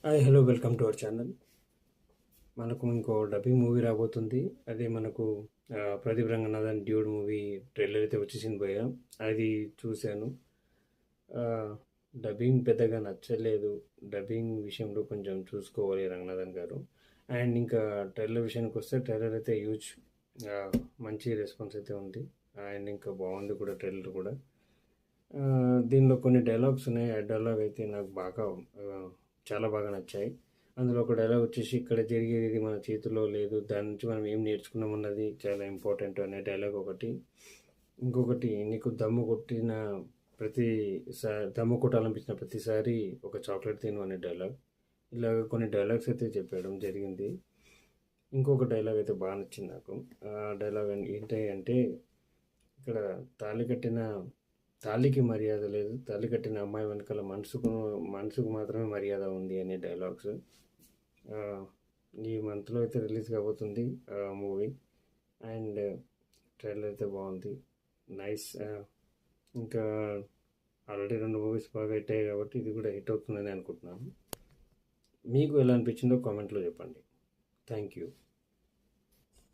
Hi hello welcome to our channel. మనకు ఇంకో dubbing movie రాబోతుంది. అదే మనకు Pradeep Ranganathan dude movie trailer అయితే వచ్చేసింది భయ్య. అది చూశాను. ఆ, డబ్బింగ్ పెద్దగా నచ్చలేదు. డబ్బింగ్ విషయంలో కొంచెం చూసుకోవాలి రంగనాథన్ గారు. అండ్ ఇంకా ట్రైలర్ విషయానికి వస్తే ట్రైలర్ అయితే హ్యూజ్ మంచి రెస్పాన్స్ అయితే ఉంది. అండ్ ఇంకా బాగుంది కూడా ట్రైలర్ కూడా. ఆ, దీనిలో కొన్ని డైలాగ్స్ ఉన్నాయి. ఆ డైలాగ్ అయితే నాకు బాగా చాలా బాగా నచ్చాయి. అందులో ఒక డైలాగ్ వచ్చేసి, ఇక్కడ జరిగేది మన చేతిలో లేదు, దాని నుంచి మనం ఏం నేర్చుకున్నాం అన్నది చాలా ఇంపార్టెంట్ అనే డైలాగ్ ఒకటి. ఇంకొకటి, నీకు దమ్ము కొట్టిన దమ్ము కొట్టాలనిపించిన ప్రతిసారి ఒక చాక్లెట్ తిను అనే డైలాగ్. ఇలాగ కొన్ని డైలాగ్స్ అయితే చెప్పడం జరిగింది. ఇంకొక డైలాగ్ అయితే బాగా నచ్చింది నాకు. ఆ డైలాగ్ ఏంటి అంటే, ఇక్కడ తాళికి మర్యాద లేదు, తాళి కట్టిన అమ్మాయి వెనకాల మనసుకు మాత్రమే మర్యాద ఉంది అనే డైలాగ్స్. ఈ మంత్లో అయితే రిలీజ్ కాబోతుంది మూవీ. అండ్ ట్రైలర్ అయితే బాగుంది, నైస్. ఇంకా ఆల్రెడీ 2 మూవీస్ బాగా హిట్ అయ్యాయి కాబట్టి ఇది కూడా హిట్ అవుతుందని అనుకుంటున్నాను. మీకు ఎలా అనిపించిందో కామెంట్లో చెప్పండి. Thank you.